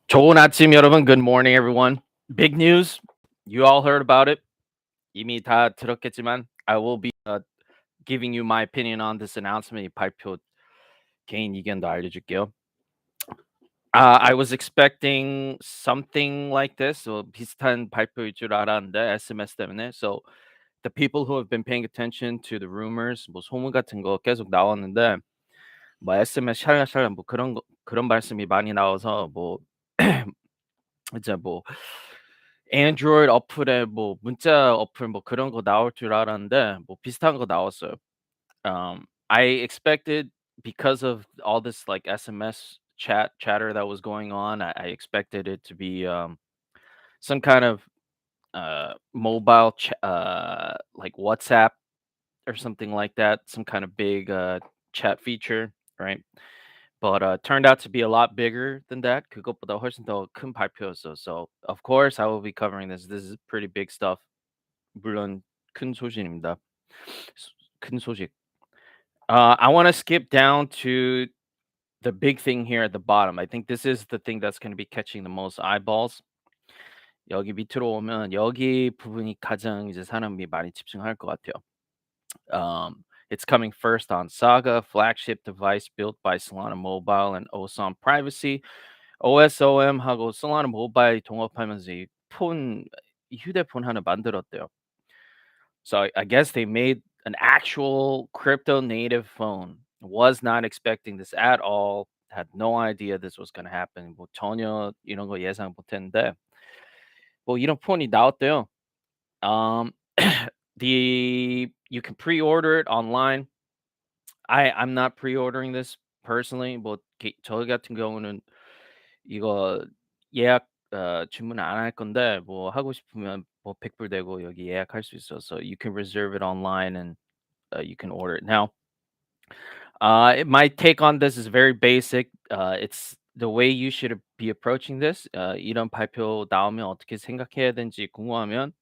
좋은 아침 여러분. Good morning everyone. Big news. You all heard about it. 이미 다 들었겠지만 I will be giving you my opinion on this announcement. 이 발표 개인 의견도 알려줄게요. I was expecting something like this. 비슷한 발표일 줄 알았는데 SMS 때문에. So the people who have been paying attention to the rumors, 뭐 소문 같은 거 계속 나왔는데 뭐 SMS 샬라샬라 뭐 그런 말씀이 많이 나와서 뭐 이제 뭐 안드로이드 어플에 뭐 문자 어플 뭐 그런 거 나올 줄 알았는데 뭐 비슷한 거 나왔어요. I expected because of all this like SMS chatter that was going on, I expected it to be some kind of mobile like WhatsApp or something like that, some kind of big chat feature, right? But turned out to be a lot bigger than that. 그것보다 훨씬 더 큰 발표였어. So of course I will be covering this. This is pretty big stuff. 물론 큰 소식입니다. 큰 소식. I want to skip down to the big thing here at the bottom. I think this is the thing that's going to be catching the most eyeballs. 여기 밑으로 오면 여기 부분이 가장 이제 사람이 많이 집중할 것 같아요. It's coming first on Saga, flagship device built by Solana Mobile and OSOM Privacy. OSOM하고 Solana Mobile 동업하면서 이 휴대폰 하나 만들었대요. So I guess they made an actual crypto native phone. Was not expecting this at all. Had no idea this was going to happen. 뭐 전혀 이런 거 예상 못했는데 뭐 이런 폰이 나왔대요. Um, the you can pre-order it online. I'm not pre-ordering this personally. 뭐 저 같은 경우는 이거 예약 주문 안 할 건데 뭐 하고 싶으면 뭐 100불 내고 여기 예약할 수 있어서 you can reserve it online and you can order it now. My take on this is very basic. It's the way you should be approaching this. 이런 발표 나오면 어떻게 생각해야 되는지 궁금하면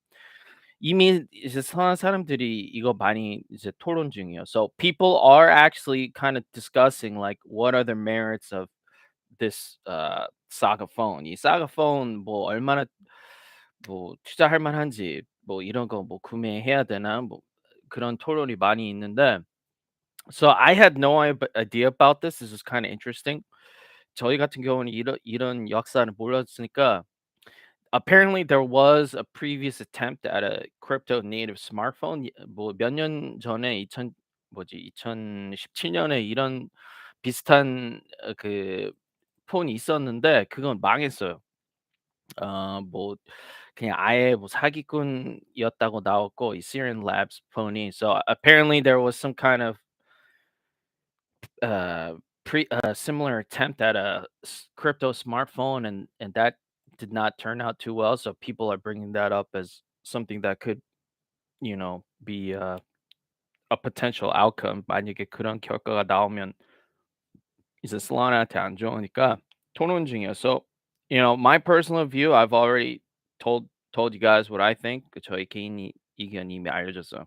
이미 이제 사람들이 이거 많이 이제 토론 중이에요. So people are actually kind of discussing like what are the merits of this Saga phone. 이 Saga phone 뭐 얼마나 뭐 투자할 만한지 뭐 이런 거 뭐 구매해야 되나 뭐 그런 토론이 많이 있는데 so I had no idea about this. This is kind of interesting. 저희 같은 경우는 이런 역사를 몰랐으니까 apparently there was a previous attempt at a crypto native smartphone 뭐 몇 년 전에 2000 뭐지 2017년에 이런 비슷한 그 폰이 있었는데 그건 망했어요. 뭐 그냥 아예 뭐 사기꾼이었다고 나왔고 이 Siren Labs 폰이 so apparently there was some kind of uh similar attempt at a crypto smartphone and that did not turn out too well so people are bringing that up as something that could be a potential outcome 만약에 그런 결과가 나오면 이제 슬라나한테 안 좋으니까 토론 중이에요. So my personal view I've already told you guys what I think 저희 개인 의견 이미 알려줬어요.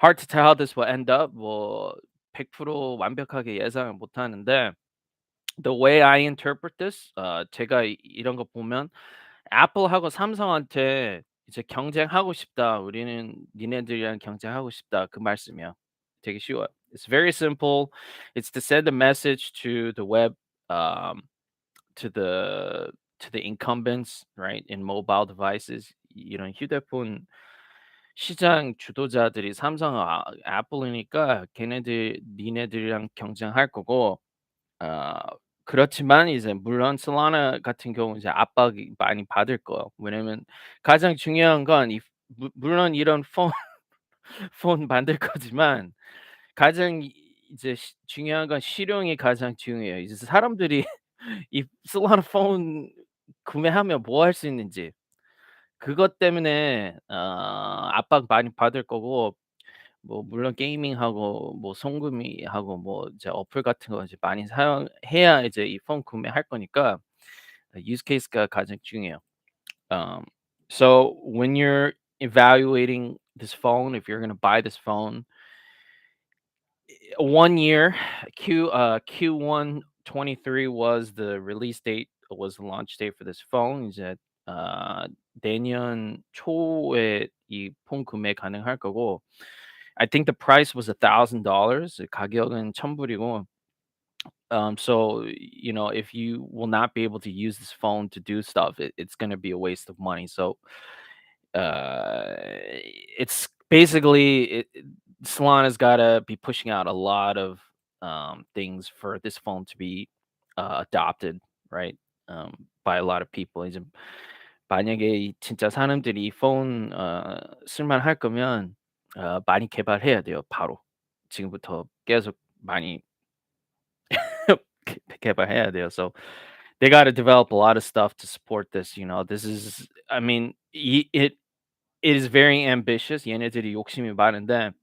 Hard to tell how this will end up. 뭐 100% 완벽하게 예상을 못 하는데 the way I interpret this 제가 이런 거 보면 애플하고 삼성한테 이제 "경쟁하고 싶다. 우리는 니네들이랑 경쟁하고 싶다." 그 말씀이에요. 되게 쉬워요. It's very simple. It's to send a message to the web um, to the incumbents, right, in mobile devices. 이런 휴대폰 시장 주도자들이 삼성, 애플이니까 니네들이랑 경쟁할 거고 어 그렇지만 이제 물론 솔라나 같은 경우는 이제 압박이 많이 받을 거예요. 왜냐면 가장 중요한 건 이 물론 이런 폰 폰 만들 거지만 가장 이제 중요한 건 실용이 가장 중요해요. 이제 사람들이 이 솔라나 폰 구매하면 뭐 할 수 있는지 그것 때문에 압박 많이 받을 거고 뭐 물론 게이밍하고 뭐 송금이하고 뭐 이제 어플 같은 거 이제 많이 사용해야 이제 이 폰 구매할 거니까 use case가 가장 중요해요. Um, so when you're evaluating this phone, if you're gonna buy this phone, 1 year Q1 23 was the release date was the launch date for this phone. 이제 내년 초에 이 폰 구매 가능할 거고, I think the price was $1,000. 가격은 1,000불이고, so if you will not be able to use this phone to do stuff, it's going to be a waste of money. So it's basically Solana's got to be pushing out a lot of things for this phone to be adopted, right? By a lot of people. 이제 만약에 진짜 사람들이 이 폰 쓸만할 거면 많이 개발해야 돼요. 바로 지금부터 계속 많이 개발해야 돼요. So they got to develop a lot of stuff to support this. This is, I mean, it is very ambitious. 얘네들이 욕심이 많은데.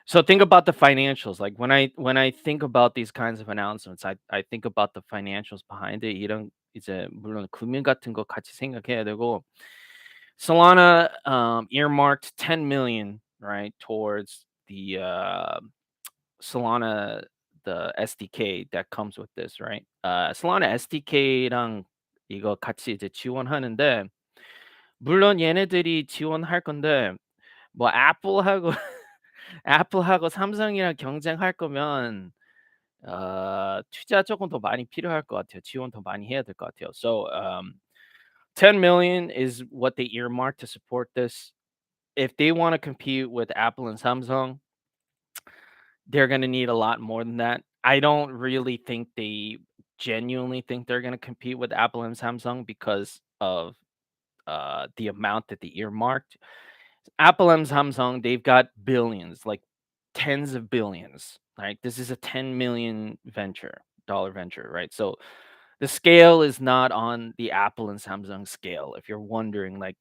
So think about the financials. Like when I think about these kinds of announcements, I think about the financials behind it. 이런 이제 물론 금융 같은 거 같이 생각해야 되고. Solana earmarked 10 million, right, towards the Solana, the SDK that comes with this, right? Solana SDK랑 이거 같이 이제 지원하는데, 물론 얘네들이 지원할 건데 뭐 애플하고 애플하고 삼성이랑 경쟁할 거면 투자 조금 더 많이 필요할 것 같아요. 지원 더 많이 해야 될 것 같아요. So 10 million is what they earmarked to support this. If they want to compete with Apple and Samsung, they're going to need a lot more than that. I don't really think they genuinely think they're going to compete with Apple and Samsung because of the amount that they earmarked. Apple and Samsung, they've got billions, like tens of billions, right? This is a 10 million dollar venture, right? So the scale is not on the Apple and Samsung scale. If you're wondering, like,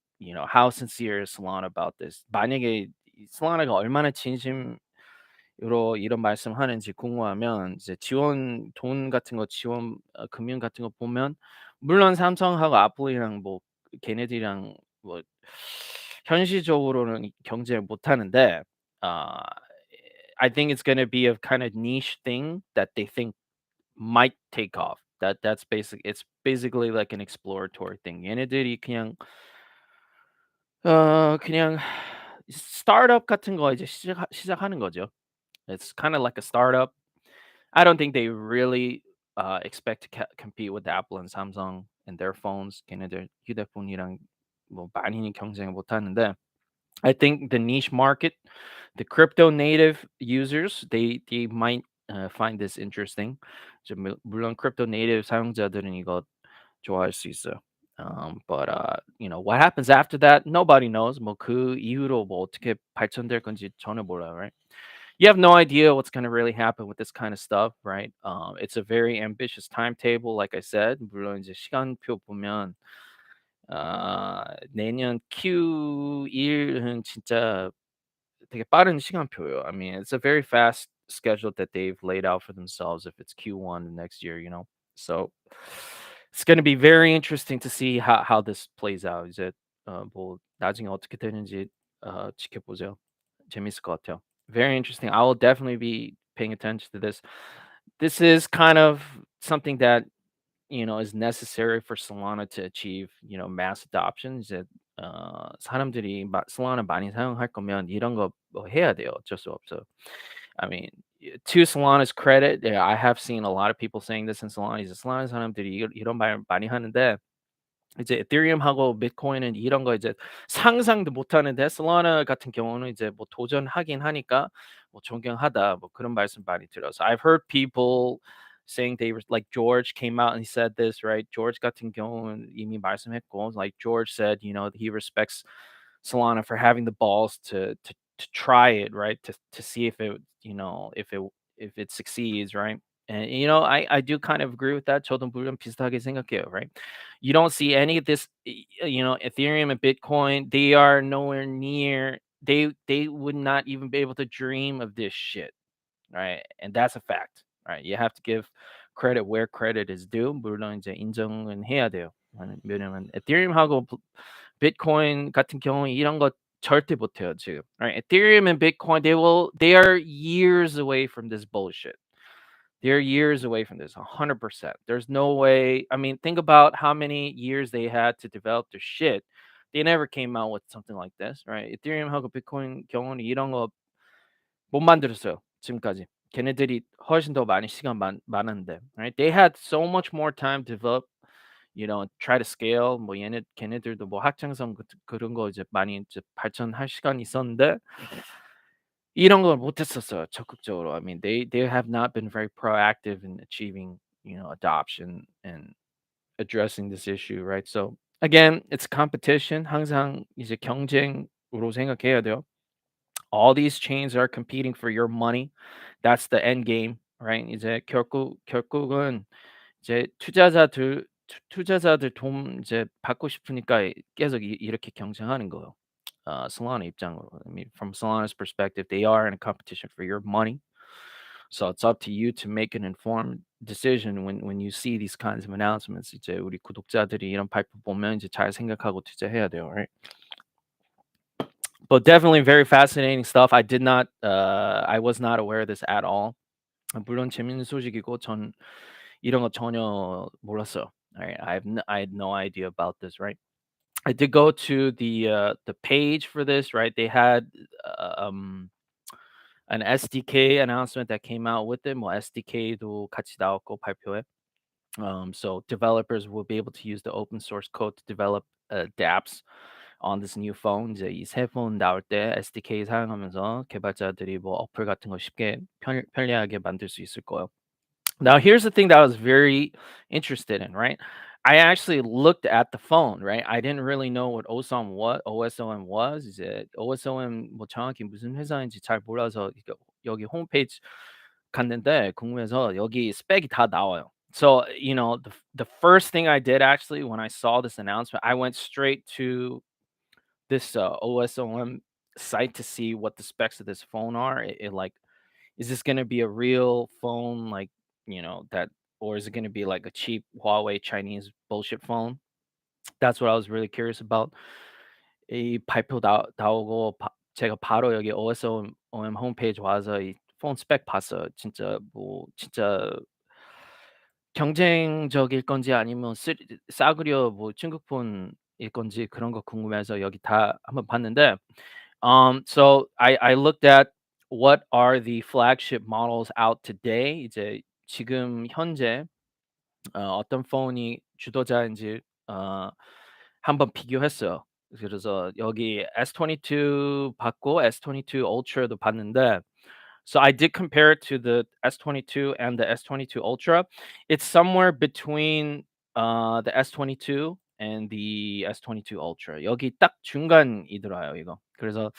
how sincere is Solana about this? 만약에 Solana가 얼마나 진심으로 이런 말씀하는지 궁금하면 이제 지원 돈 같은 거 지원 금융 같은 거 보면 물론 삼성하고 애플이랑 뭐 걔네들이랑 뭐 현실적으로는 경쟁을 못 하는데 uh, I think it's going to be a kind of niche thing that they think might take off. That's basic. It's basically like an exploratory thing. 얘네들이 그냥 스타트업 같은 거 이제 시작하는 거죠. It's kind of like a startup. I don't think they really expect to compete with Apple and Samsung and their phones. 걔네들 휴대폰이랑 뭐 많이 경쟁을 못 하는데 I think the niche market, the crypto native users, they might find this interesting. 물론 crypto native 사용자들은 이거 좋아할 수 있어요. But what happens after that, nobody knows. 뭐 그 이후로 뭐 어떻게 발전될 건지 전혀 몰라요, right? You have no idea what's going to really happen with this kind of stuff, right? It's a very ambitious timetable, like I said. 물론 이제 시간표 보면 내년 Q1은 진짜 되게 빠른 시간표예요. I mean, it's a very fast schedule that they've laid out for themselves if it's Q1 next year. So it's going to be very interesting to see how this plays out. 이제 뭐 나중에 어떻게 되는지 지켜보죠. 재밌을 것 같아요. Very interesting. I will definitely be paying attention to this. This is kind of something that is necessary for Solana to achieve, mass adoption. 이제 사람들이 Solana 많이 사용할 거면 이런 거 뭐 해야 돼요. 어쩔 수 없어. I mean, to Solana's credit, yeah, I have seen a lot of people saying this in Solana. 이제 Solana 사람들이 이런 말 많이 하는데 이제 에thereum하고 비트코인은 이런 거 이제 상상도 못 하는데 Solana 같은 경우는 이제 뭐 도전하긴 하니까 뭐 존경하다 뭐 그런 말씀 많이 들어서 I've heard people saying they were like George came out and he said this, right? George 같은 경우는 이미 말씀했고 like George said, he respects Solana for having the balls to try it, right? To see if it, if it succeeds, right? And I do kind of agree with that. 저도 물론 비슷하게 생각해요, right? You don't see any of this, Ethereum and Bitcoin. They are nowhere near. They would not even be able to dream of this shit, right? And that's a fact, right? You have to give credit where credit is due. 물론 이제 인정은 해야 돼요. 왜냐면 에thereum하고 비트코인 같은 경우 이런 거 절대 못해요 지금. Right? Ethereum and Bitcoin, they are years away from this bullshit. They're years away from this, 100%. There's no way. I mean, think about how many years they had to develop their shit. They never came out with something like this, right? 이더리움하고 비트코인 경우는 이런 거 못 만들었어요, 지금까지. 걔네들이 훨씬 더 많이 시간 많았는데, right? They had so much more time to develop, try to scale. 뭐 걔네들도 뭐 학창성 그런 거 이제 많이 이제 발전할 시간이 있었는데 이런 걸 못 했었어요, 적극적으로. I mean, they have not been very proactive in achieving, adoption and addressing this issue, right? So again, it's competition. 항상 이제 경쟁으로 생각해야 돼요. All these chains are competing for your money. That's the end game, right? 이제 결국은 이제 투자자들 돈 이제 받고 싶으니까 계속 이렇게 경쟁하는 거예요. Solana 입장으로. I mean, from Solana's perspective, they are in a competition for your money. So it's up to you to make an informed decision when you see these kinds of announcements. 이제 우리 구독자들이 이런 발표 보면 이제 잘 생각하고 투자해야 돼요, right? But definitely very fascinating stuff. I was not aware of this at all. 물론 재밌는 소식이고 전 이런 거 전혀 몰랐어요. Right? I had no idea about this, right? I did go to the page for this, right? They had an SDK announcement that came out with it. 뭐 SDK도 같이 나왔고 발표에. So developers will be able to use the open source code to develop dApps on this new phone. 이제 이 새 폰 나올 때 SDK 사용하면서 개발자들이 뭐 어플 같은 거 쉽게 편리하게 만들 수 있을 거예요. Now, here's the thing that I was very interested in, right? I actually looked at the phone, right? I didn't really know what OSOM was. 이제 OSOM 뭐 정확히 무슨 회사인지 잘 몰라서 여기 홈페이지 갔는데 궁금해서 여기 스펙이 다 나와요. So, the first thing I did actually when I saw this announcement, I went straight to this OSOM site to see what the specs of this phone are. Like, is this gonna be a real phone, like, that, or is it gonna be like a cheap Huawei Chinese bullshit phone? That's what I was really curious about. 이 발표 나오고 제가 바로 여기 OSOM 홈페이지 와서 이 폰 스펙 봤어요. 진짜 경쟁적일 건지 아니면 싸구려 뭐 중국폰일 건지 그런 거 궁금해서 여기 다 한번 봤는데 so I looked at what are the flagship models out today. 이제 지금 현재 어떤 폰이 주도자인지 한번 비교했어요. 그래서 여기 S22 봤고 S22 Ultra도 봤는데 so I did compare it to the S22 and the S22 Ultra. It's somewhere between the S22 and the S22 Ultra. 여기 딱 중간이더라요, 이거. 그래서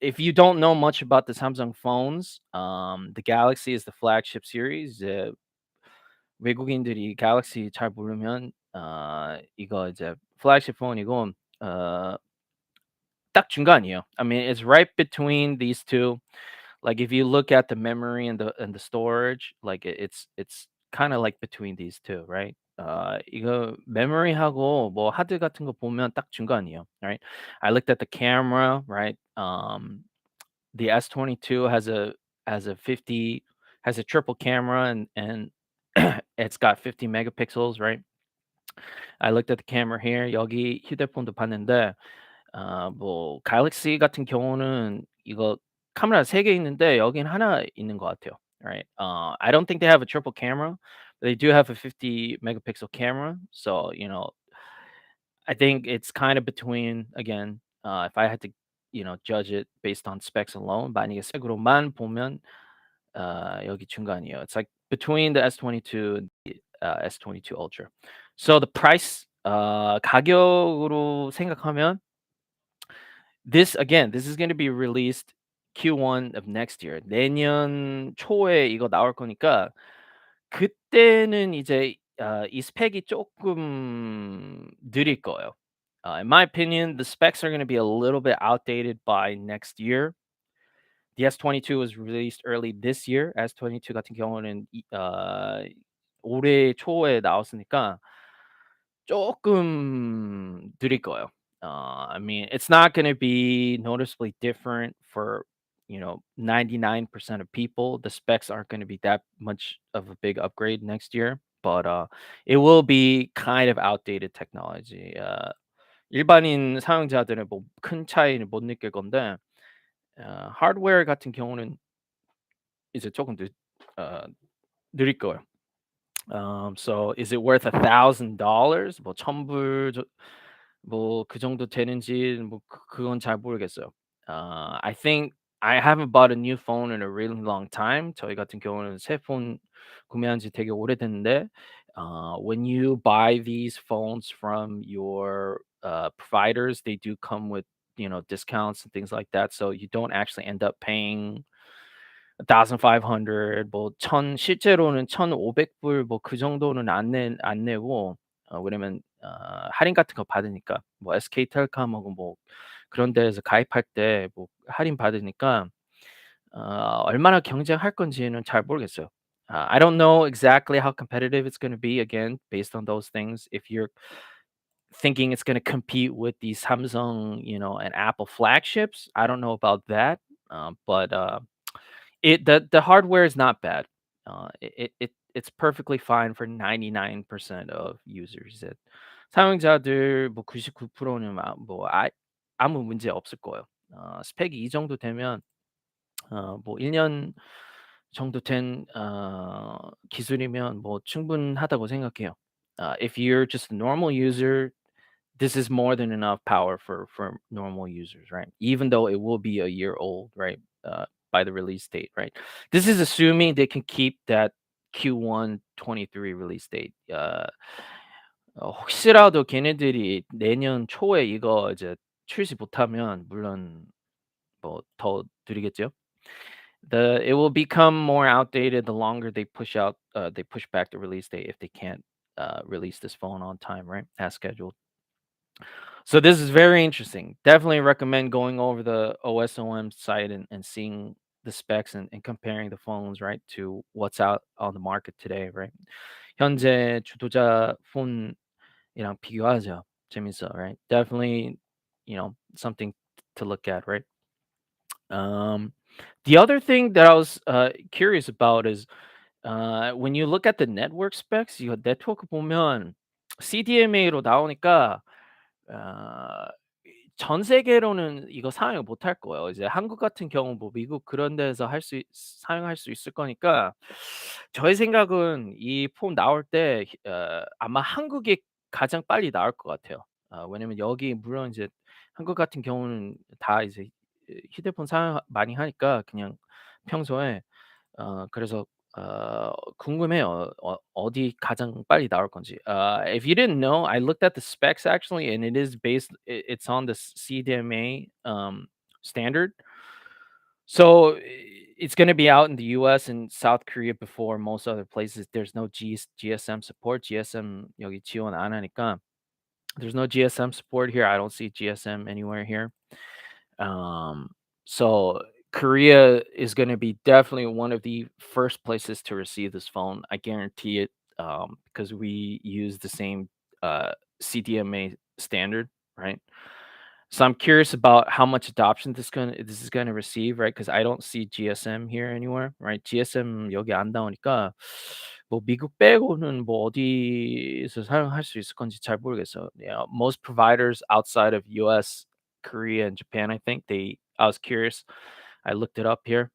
if you don't know much about the Samsung phones, the Galaxy is the flagship series. 외국인들이 갤럭시 잘 모르면 이거 이제 flagship 폰이고 딱 중간이에요. I mean, it's right between these two. Like if you look at the memory and the storage, like it's kind of like between these two, right? 이거 memory하고 뭐 하드 같은 거 보면 딱 중간이에요, right? I looked at the camera, right? The S22 has a 50 has a triple camera and it's got 50 megapixels, right? I looked at the camera here. 여기 휴대폰도 봤는데 뭐 갤럭시 같은 경우는 이거 카메라 3개 있는데 여긴 하나 있는 것 같아요. Right? I don't think they have a triple camera. But they do have a 50 megapixel camera. So, I think it's kind of between again, if I had to, judge it based on specs alone, 만약에 색으로만 보면 여기 중간이에요. It's like between the S22 and the S22 Ultra. So the price 가격으로 생각하면 this is going to be released Q1 of next year. 내년 초에 이거 나올 거니까 그때는 이제 이 스펙이 조금 느릴 거예요. In my opinion, the specs are going to be a little bit outdated by next year. The S22 was released early this year. S22 같은 경우는 올해 초에 나왔으니까 조금 느릴 거예요. I mean, it's not going to be noticeably different for 99% of people, the specs aren't going to be that much of a big upgrade next year. But it will be kind of outdated technology. 일반인 사용자들은 뭐 큰 차이는 못 느낄 건데 하드웨어 같은 경우는 이제 조금 느릴 거예요. So is it worth $1,000? 뭐 $1,000 뭐 그 정도 되는지 뭐 그건 잘 모르겠어요. I think I haven't bought a new phone in a really long time. 저희 같은 경우는 새 폰 구매한 지 되게 오래됐는데 when you buy these phones from your providers, they do come with discounts and things like that. So you don't actually end up paying 1,500 뭐 천 실제로는 1,500불 뭐 그 정도는 안 내고 왜냐면 할인 같은 거 받으니까 뭐 SK텔레콤하고 뭐 그런 데에서 가입할 때 뭐 할인 받으니까 얼마나 경쟁할 건지는 잘 모르겠어요. I don't know exactly how competitive it's gonna be again based on those things. If you're thinking it's gonna compete with the Samsung, and Apple flagships, I don't know about that. But the hardware is not bad. It's perfectly fine for 99% of users. 사용자들 뭐 99%는 아무 문제 없을 거예요. 스펙이 이 정도 되면 뭐 1년 정도 된 기술이면 뭐 충분하다고 생각해요. If you're just a normal user, this is more than enough power for normal users, right? Even though it will be a year old, right? By the release date, right? This is assuming they can keep that Q1 23 release date. 혹시라도 걔네들이 내년 초에 이거 이제 출시 못하면 물론 뭐 더 느리겠죠. The It will become more outdated the longer they push back the release date if they can't release this phone on time, right? As scheduled. So this is very interesting. Definitely recommend going over the OSOM site and seeing the specs and comparing the phones, right, to what's out on the market today, right? 현재 주도자 폰이랑 비교하죠. 재밌어, right? Definitely, something to look at, right? Um, the other thing that I was curious about is when you look at the network specs, 이거 네트워크 보면 CDMA로 나오니까 아 전 세계로는 이거 사용을 못할 거예요. 이제 한국 같은 경우 뭐 미국 그런 데에서 사용할 수 있을 거니까 저의 생각은 이 폰 나올 때 아마 한국이 가장 빨리 나올 것 같아요. 왜냐면 여기 물론 이제 한국 같은 경우는 다 이제 휴대폰 사용 많이 하니까 그냥 평소에 그래서 궁금해요. 어디 가장 빨리 나올 건지. If you didn't know, I looked at the specs actually, and it's on the CDMA standard. So it's going to be out in the US and South Korea before most other places. There's no GSM support. GSM 여기 지원 안 하니까 there's no GSM support here. I don't see GSM anywhere here. Um, so Korea is going to be definitely one of the first places to receive this phone. I guarantee it, because we use the same CDMA standard, right? So I'm curious about how much adoption this is gonna receive, right? Because I don't see GSM here anywhere, right? GSM 여기 안 나오니까 뭐 미국 빼고는 뭐 어디서 사용할 수 있을 건지 잘 모르겠어요. Yeah, most providers outside of US, Korea, and Japan, I think I was curious. I looked it up here.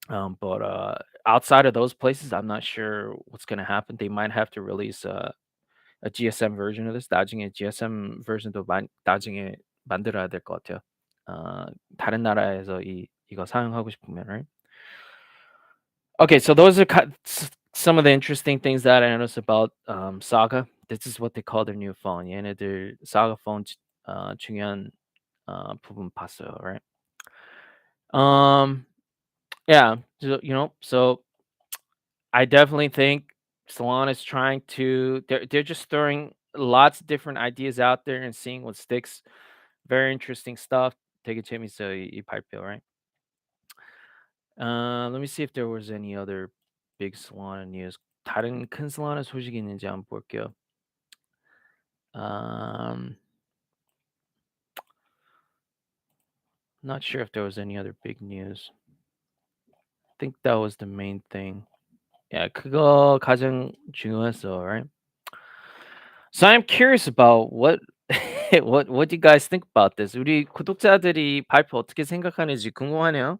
But outside of those places, I'm not sure what's gonna happen. They might have to release a GSM version of this. 나중에 GSM version도 나중에 만들어야 될 것 같아요. 다른 나라에서 이거 사용하고 싶으면, right? Okay, so those are some of the interesting things that I noticed about Saga. This is what they call their new phone. 얘네들 Saga phone 중요한 부분 봤어요, right? Um, yeah, so I definitely think Solana is trying to. They're just throwing lots of different ideas out there and seeing what sticks. Very interesting stuff. 되게 재밌어요 이 발표, right? Let me see if there was any other big Solana news. 다른 큰 Solana 소식이 있는지 한번 볼게요. Um, Not sure if there was any other big news. I think that was the main thing. Yeah, 그거 가장 중요했어, right? So I'm curious about what what do you guys think about this? 우리 구독자들이 발표 어떻게 생각하는지 궁금하네요.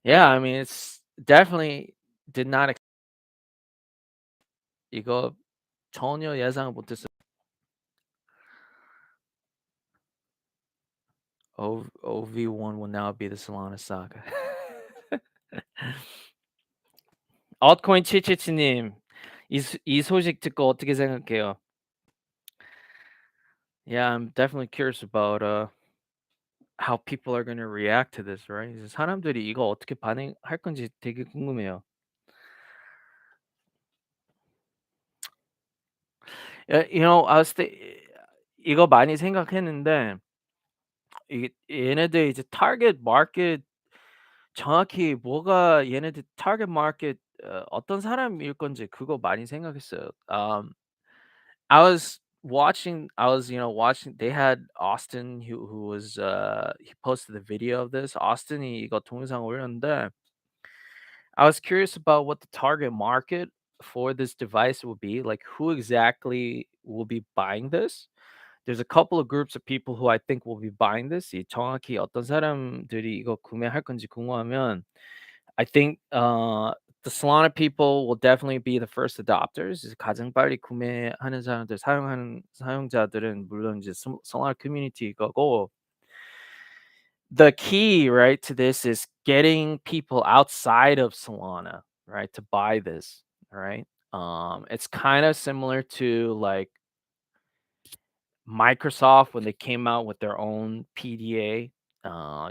Yeah, I mean it's definitely did not 이거 전혀 예상을 못했어요. OV1 will now be the Solana Saga. altcoin 777님 이 소식 듣고 어떻게 생각해요? Yeah, I'm definitely curious about how people are going to react to this, right? 이제 사람들이 이거 어떻게 반응할 건지 되게 궁금해요. I was 이거 많이 생각했는데 이게 얘네들 이제 타겟 마켓 정확히 뭐가 얘네들 타겟 마켓 어떤 사람일 건지 그거 많이 생각했어요. I was watching they had Austin who was he posted the video of this. Austin이 이거 동영상 올렸는데 I was curious about what the target market for this device will be, like who exactly will be buying this. There's a couple of groups of people who I think will be buying this. 이 정확히 어떤 사람들이 이거 구매할 건지 궁금하면 I think the Solana people will definitely be the first adopters. 이제 가장 빨리 구매하는 사람들, 사용하는 사용자들은 물론 이제 Solana community 거고 the key, right, to this is getting people outside of Solana, right, to buy this, right? It's kind of similar to like Microsoft when they came out with their own PDA.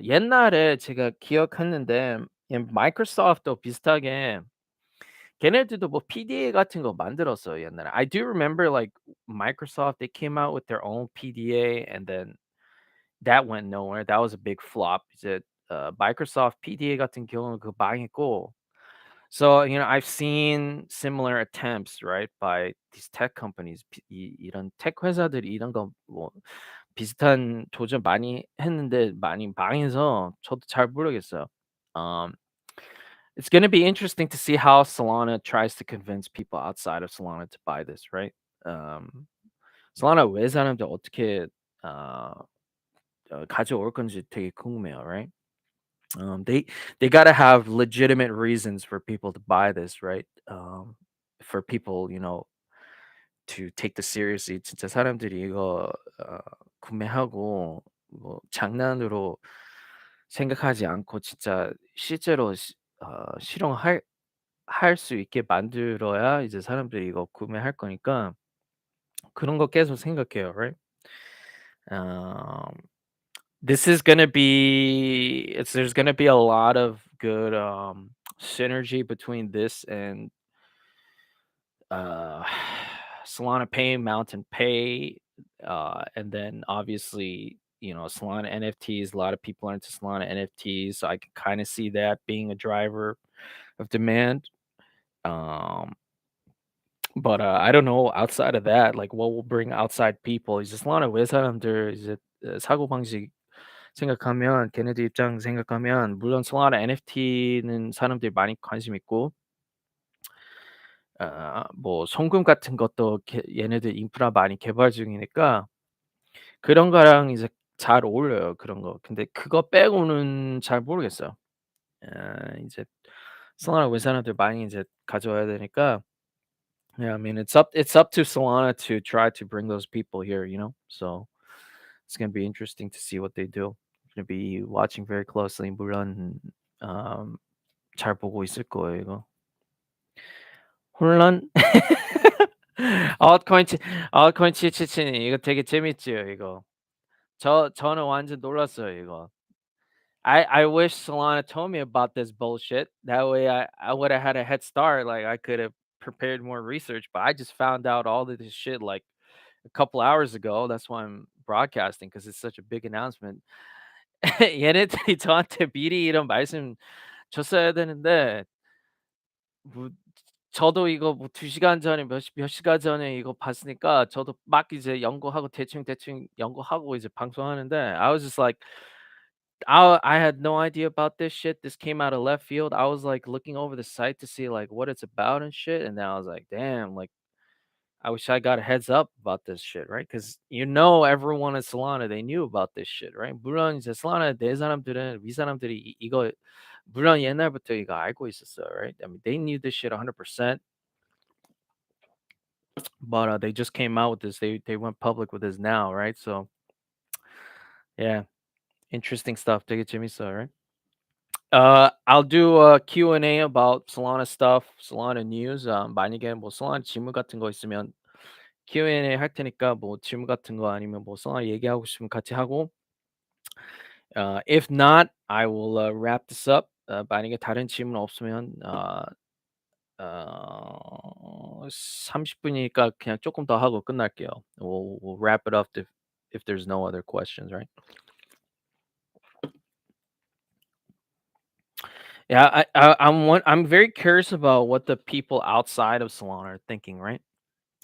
옛날에 제가 기억했는데 마이크로소프트도 비슷하게 걔네들도 뭐 PDA 같은 거 만들었어요 옛날에. I do remember like Microsoft they came out with their own PDA and then that went nowhere. That was a big flop. 이제 Microsoft PDA 같은 경우는 그 망했고 so, I've seen similar attempts, right, by these tech companies. 이런 tech 회사들이 이런 거 뭐 비슷한 도전 많이 했는데 많이 망해서 저도 잘 모르겠어요. Um, it's going to be interesting to see how Solana tries to convince people outside of Solana to buy this, right? Um, Solana 외 사람들 어떻게 어, 가져올 건지 되게 궁금해요, right? They got to have legitimate reasons for people to buy this, right? For people, to take this seriously. 진짜 사람들이 이거 구매하고 뭐 장난으로 생각하지 않고 진짜 실제로 실용할 할 수 있게 만들어야 이제 사람들이 이거 구매할 거니까 그런 거 계속 생각해요, right? Um, this is gonna be it's there's gonna be a lot of good synergy between this and uh Solana Pay, Mountain Pay, and then obviously Solana NFTs. A lot of people are into Solana NFTs, so I can kind of see that being a driver of demand. Um, but I don't know outside of that, like what will bring outside people. 이제 Solana 외 사람들 이제 사고 방식 생각하면 걔네들 입장 생각하면 물론 솔라나 NFT는 사람들이 많이 관심 있고 뭐 송금 같은 것도 얘네들 인프라 많이 개발 중이니까 그런 거랑 이제 잘 어울려요 그런 거. 근데 그거 빼고는 잘 모르겠어요. 이제 솔라나 외 사람들 많이 이제 가져와야 되니까 yeah, I mean it's up to Solana to try to bring those people here, So it's gonna be interesting to see what they do. Gonna be watching very closely. 물론 음 잘 보고 있을 거예요 이거. 혼란? altcoin 치 altcoin 777님 이거 되게 재밌지요 이거. 저는 완전 놀랐어요 이거. I wish Solana told me about this bullshit. That way I would have had a head start, like, I could have prepared more research, but I just found out all of this shit, like, a couple hours ago. That's why I'm broadcasting because it's such a big announcement. 얘네들이 저한테 미리 이런 말씀 줬어야 되는데 뭐 저도 이거 뭐 2 시간 전에 몇 시간 전에 이거 봤으니까 저도 막 이제 연구하고 대충 연구하고 이제 방송하는데 I was just like I had no idea about this shit. This came out of left field. I was like looking over the site to see like what it's about and shit, and then I was like, damn, like I wish I got a heads up about this shit, right? Because everyone in Solana they knew about this shit, right? 물론 이제 Solana 내 사람들은 위 사람들이 이거 물론 옛날부터 이거 알고 있었어요, right? I mean they knew this shit 100%, but they just came out with this. They went public with this now, right? So yeah, interesting stuff. 되게 재밌어요, right? I'll do a Q&A about Solana stuff, Solana news. 만약에 뭐 Solana 질문 같은 거 있으면 Q&A 할 테니까 뭐 질문 같은 거 아니면 뭐 Solana 얘기하고 싶으면 같이 하고. If not, I will wrap this up. 만약에 다른 질문 없으면 30분이니까 그냥 조금 더 하고 끝날게요. We'll wrap it up if there's no other questions, right? Yeah, I'm very curious about what the people outside of Solana are thinking, right?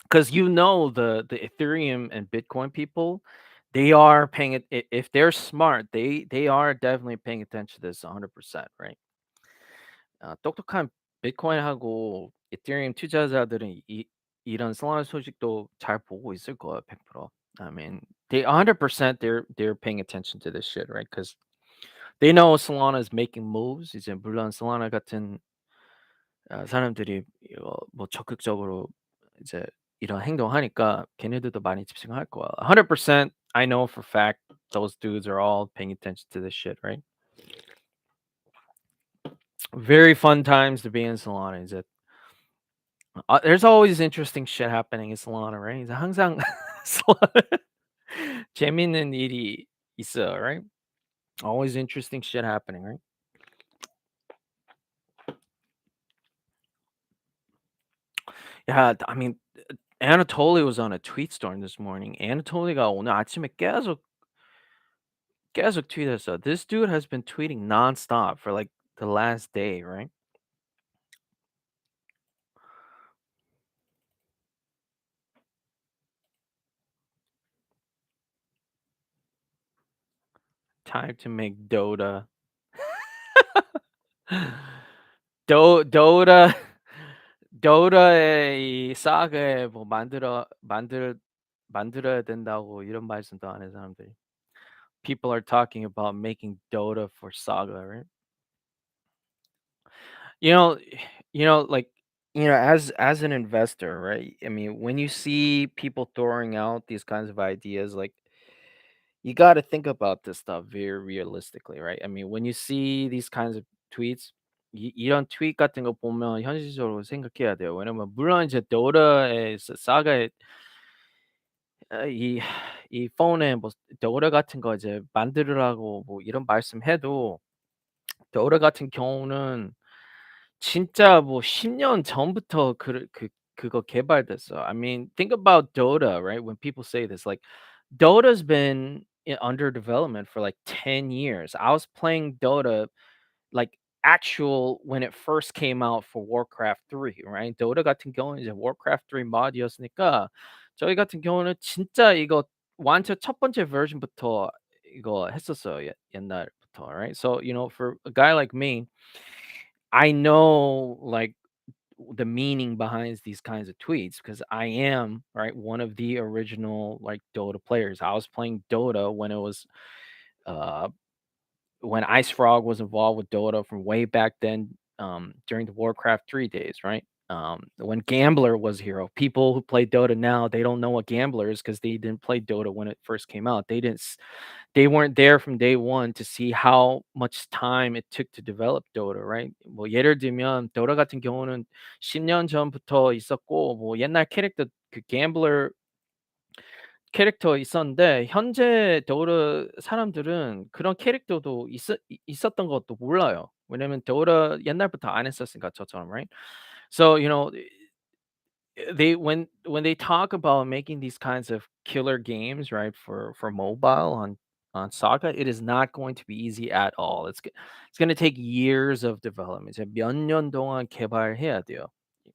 Because the Ethereum and Bitcoin people, they are paying it. If they're smart, they are definitely paying attention to this 100%, right? 똑똑한 비트코인하고 이더리움 투자자들은 이런 Solana 소식도 잘 보고 있을 거예요, 100%. I mean, they 100% they're paying attention to this shit, right? Because they know Solana is making moves. 이제 물론 Solana 같은 사람들이 이거 뭐 적극적으로 이제 이런 행동하니까 걔네들도 많이 집중할 거야. 100% I know for fact those dudes are all paying attention to this shit, right? Very fun times to be in Solana. 이제 there's always interesting shit happening in Solana, right? 이제 항상 Solana 재밌는 일이 있어요, right? Always interesting shit happening, right? Yeah, I mean, Anatoly was on a tweet storm this morning. Anatoly가 오늘 아침에 계속 tweet했어. This dude has been tweeting nonstop for like the last day, right? Time to make Dota. Dota Dota의 이 사가에 뭐 만들어야 된다고 이런 말씀도 안 해 사람들이. People are talking about making Dota for Saga, right? You know, like as an investor, right? I mean, when you see people throwing out these kinds of ideas, like you got to think about this stuff very realistically, right? I mean, when you see these kinds of tweets, 이런 트윗 같은 거 보면 현실적으로 생각해야 돼요. 왜냐면 물론 이제 도라의 사가의 이 이 폰에 뭐 도라 같은 거 이제 만들으라고 뭐 이런 말씀해도 도라 같은 경우는 진짜 뭐 10년 전부터 그거 개발됐어. I mean, think about Dota, right? When people say this, like Dota's been under development for like 10 years. I was playing Dota like actual when it first came out for Warcraft 3, right? Dota 같은 경우는 이제 Warcraft 3 mod이었으니까 저희 같은 경우는 진짜 이거 완전 첫 번째 버전부터 이거 했었어요. 옛날부터, right? So, for a guy like me, I know like the meaning behind these kinds of tweets because I am right one of the original like Dota players. I was playing Dota uh when Ice Frog was involved with Dota from way back then, during the Warcraft 3 days, right? When Gambler was hero. People who play Dota now, they don't know what Gambler is because they didn't play Dota when it first came out. They weren't there from day one to see how much time it took to develop Dota, right? 뭐 예를 들면 Dota 같은 경우는 10년 전부터 있었고 뭐 옛날 캐릭터 그 Gambler 캐릭터 있었는데 현재 Dota 사람들은 그런 캐릭터도 있었던 것도 몰라요. 왜냐면 Dota 옛날부터 안 했었으니까 저처럼, right? So, they when they talk about making these kinds of killer games, right, for mobile on Saga, it is not going to be easy at all. It's going to take years of development. 이제 몇 년 동안 개발해야 돼요.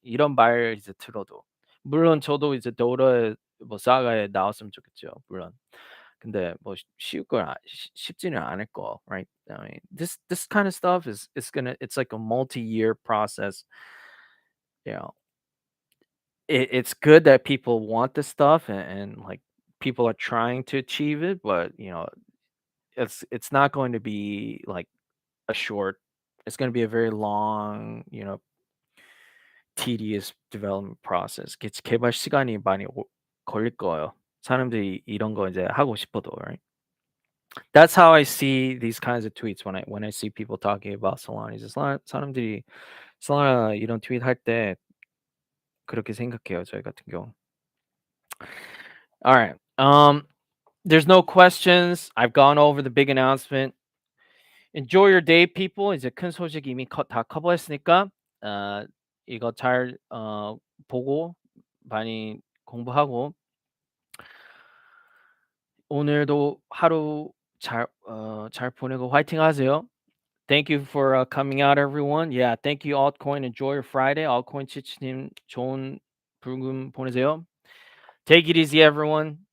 이런 말 이제 들어도. 물론 저도 이제 도어에 뭐 사가에 나왔으면 좋겠죠. 물론. 근데 뭐 쉬울 건 쉽지는 않을 거, right? I mean, this kind of stuff is gonna it's like a multi-year process. You know, it's good that people want this stuff and like people are trying to achieve it, but it's not going to be like a short. It's going to be a very long, tedious development process. 개발 시간이 많이 걸릴 거예요. 사람들이 이런 거 이제 하고 싶어도, right? That's how I see these kinds of tweets when I see people talking about Solana. 이제 사람들이 Solana 이런 트윗 할 때 그렇게 생각해요. 저희 같은 경우. All right. There's no questions. I've gone over the big announcement. Enjoy your day, people. 이제 큰 소식 이미 다 커버했으니까 이거 잘 보고 많이 공부하고 오늘도 하루 잘 보내고 화이팅 하세요. Thank you for coming out, everyone. Yeah, thank you, Altcoin. Enjoy your Friday. Altcoin 치치님 좋은 불금 보내세요. Take it easy, everyone.